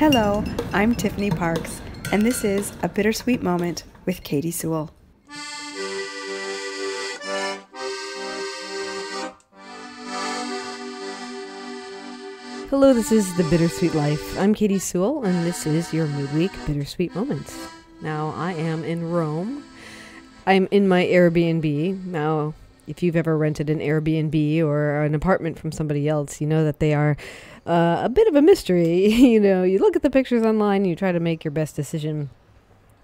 Hello, I'm Tiffany Parks, and this is A Bittersweet Moment with Katy Sewell. Hello, this is The Bittersweet Life. I'm Katy Sewell, and this is your midweek Bittersweet Moments. Now, I am in Rome. I'm in my Airbnb. Now, if you've ever rented an Airbnb or an apartment from somebody else, you know that they are a bit of a mystery. You look at the pictures online, you try to make your best decision.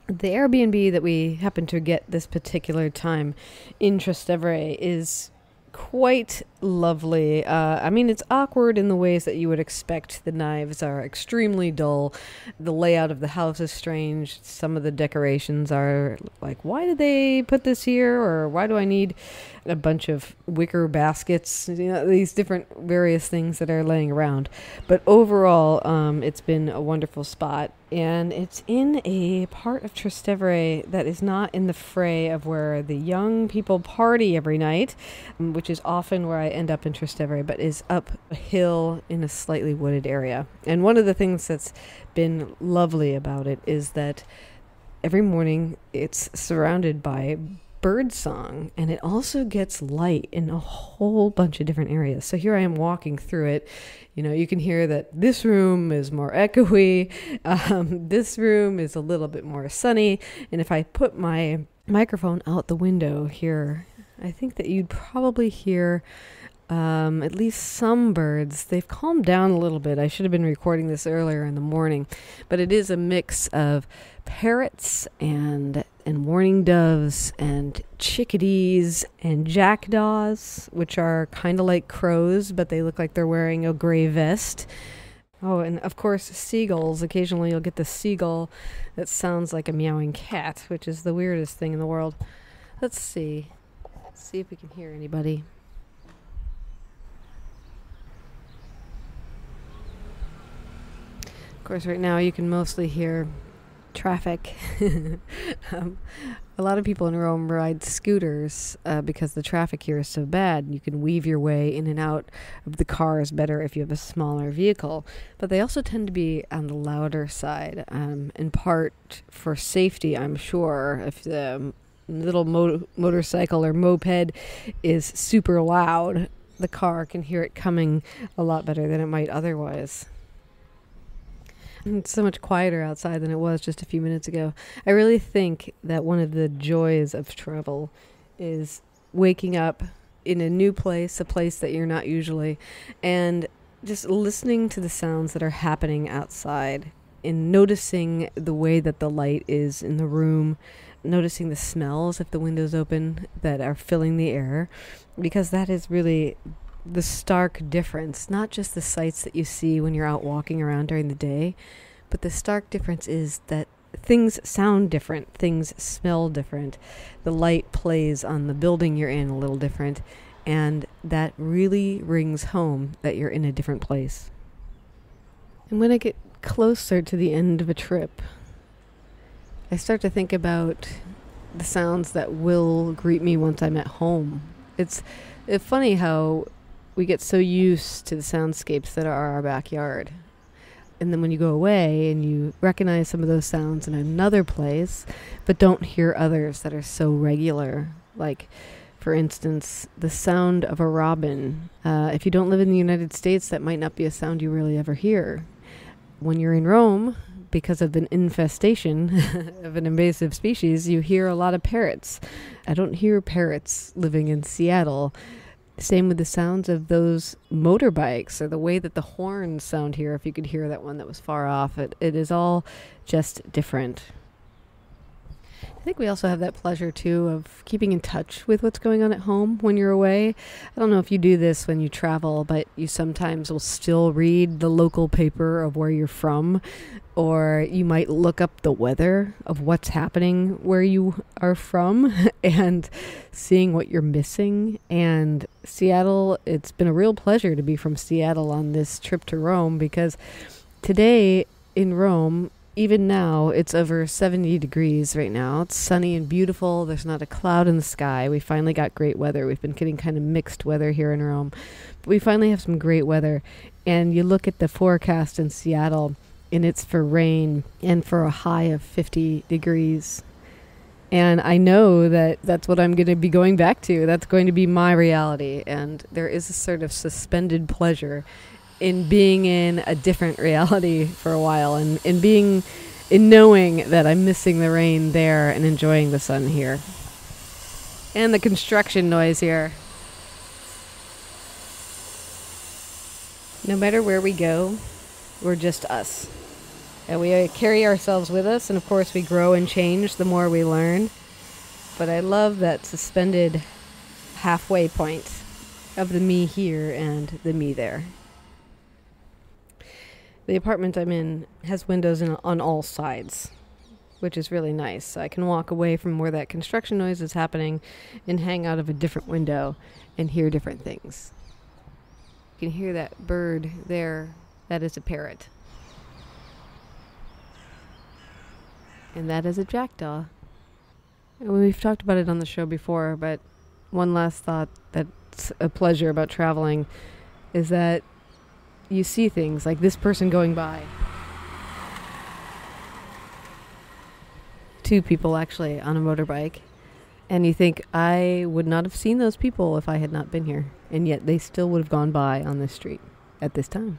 The Airbnb that we happen to get this particular time in Trastevere is quite lovely. It's awkward in the ways that you would expect. The knives are extremely dull. The layout of the house is strange. Some of the decorations are like, why did they put this here? Or why do I need a bunch of wicker baskets? These different various things that are laying around. But overall, it's been a wonderful spot. And it's in a part of Trastevere that is not in the fray of where the young people party every night, which is often where I end up in Trastevere, but is up a hill in a slightly wooded area. And one of the things that's been lovely about it is that every morning it's surrounded by bird song, and it also gets light in a whole bunch of different areas. So here I am walking through it. You can hear that this room is more echoey. This room is a little bit more sunny. And if I put my microphone out the window here, I think that you'd probably hear at least some birds. They've calmed down a little bit. I should have been recording this earlier in the morning, but it is a mix of parrots and mourning doves and chickadees and jackdaws, which are kind of like crows, but they look like they're wearing a gray vest. Oh, and of course, seagulls. Occasionally you'll get the seagull that sounds like a meowing cat, which is the weirdest thing in the world. Let's see. See if we can hear anybody. Of course, right now you can mostly hear traffic. A lot of people in Rome ride scooters because the traffic here is so bad. You can weave your way in and out of the cars better if you have a smaller vehicle. But they also tend to be on the louder side, in part for safety, I'm sure. If the little motorcycle or moped is super loud, the car can hear it coming a lot better than it might otherwise. It's so much quieter outside than it was just a few minutes ago. I really think that one of the joys of travel is waking up in a new place, a place that you're not usually, and just listening to the sounds that are happening outside and noticing the way that the light is in the room, noticing the smells if the window's open that are filling the air, because that is really the stark difference, not just the sights that you see when you're out walking around during the day, but the stark difference is that things sound different, things smell different, the light plays on the building you're in a little different, and that really rings home that you're in a different place. And when I get closer to the end of a trip, I start to think about the sounds that will greet me once I'm at home. It's funny how we get so used to the soundscapes that are our backyard. And then when you go away and you recognize some of those sounds in another place, but don't hear others that are so regular, like, for instance, the sound of a robin. If you don't live in the United States, that might not be a sound you really ever hear. When you're in Rome, because of an infestation of an invasive species, you hear a lot of parrots. I don't hear parrots living in Seattle. Same with the sounds of those motorbikes, or the way that the horns sound here, if you could hear that one that was far off. It is all just different. I think we also have that pleasure, too, of keeping in touch with what's going on at home when you're away. I don't know if you do this when you travel, but you sometimes will still read the local paper of where you're from, or you might look up the weather of what's happening where you are from and seeing what you're missing. And Seattle, it's been a real pleasure to be from Seattle on this trip to Rome, because today in Rome, even now, it's over 70 degrees right now. It's sunny and beautiful. There's not a cloud in the sky. We finally got great weather. We've been getting kind of mixed weather here in Rome, but we finally have some great weather. And you look at the forecast in Seattle, and it's for rain and for a high of 50 degrees. And I know that that's what I'm going to be going back to. That's going to be my reality. And there is a sort of suspended pleasure in being in a different reality for a while, and in knowing that I'm missing the rain there and enjoying the sun here. And the construction noise here. No matter where we go, we're just us. And we carry ourselves with us, and of course we grow and change the more we learn. But I love that suspended halfway point of the me here and the me there. The apartment I'm in has windows on all sides, which is really nice. I can walk away from where that construction noise is happening and hang out of a different window and hear different things. You can hear that bird there. That is a parrot. And that is a jackdaw. And we've talked about it on the show before, but one last thought that's a pleasure about traveling is that you see things like this person going by. Two people actually on a motorbike. And you think, I would not have seen those people if I had not been here. And yet they still would have gone by on this street at this time.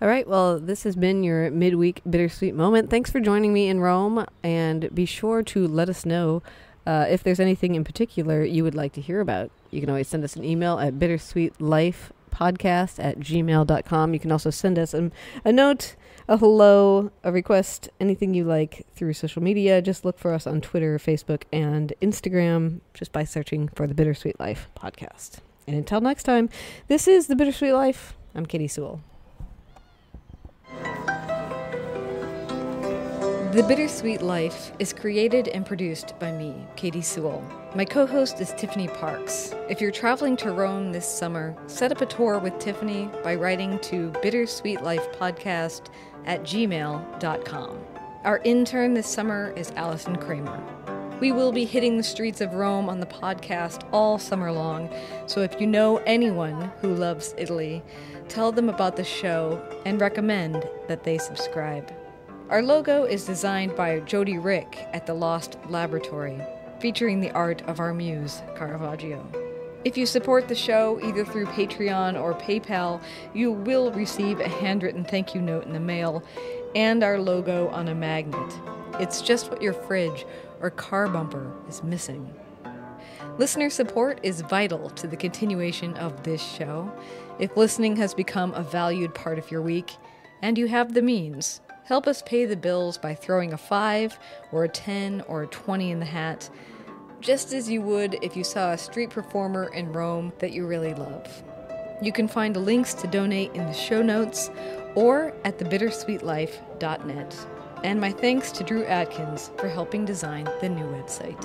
All right, well, this has been your midweek bittersweet moment. Thanks for joining me in Rome. And be sure to let us know if there's anything in particular you would like to hear about. You can always send us an email at bittersweetlifepodcast@gmail.com. You can also send us a note, a hello, a request, anything you like through social media. Just look for us on Twitter, Facebook, and Instagram just by searching for the Bittersweet Life podcast. And until next time, this is The Bittersweet Life. I'm Katy Sewell. The Bittersweet Life is created and produced by me, Katy Sewell. My co-host is Tiffany Parks. If you're traveling to Rome this summer, set up a tour with Tiffany by writing to bittersweetlifepodcast@gmail.com. Our intern this summer is Allison Kramer. We will be hitting the streets of Rome on the podcast all summer long, so if you know anyone who loves Italy, tell them about the show and recommend that they subscribe. Our logo is designed by Jody Rick at the Lost Laboratory, featuring the art of our muse, Caravaggio. If you support the show either through Patreon or PayPal, you will receive a handwritten thank you note in the mail and our logo on a magnet. It's just what your fridge or car bumper is missing. Listener support is vital to the continuation of this show. If listening has become a valued part of your week, and you have the means, help us pay the bills by throwing a 5 or a 10 or a 20 in the hat, just as you would if you saw a street performer in Rome that you really love. You can find links to donate in the show notes or at thebittersweetlife.net. And my thanks to Drew Atkins for helping design the new website.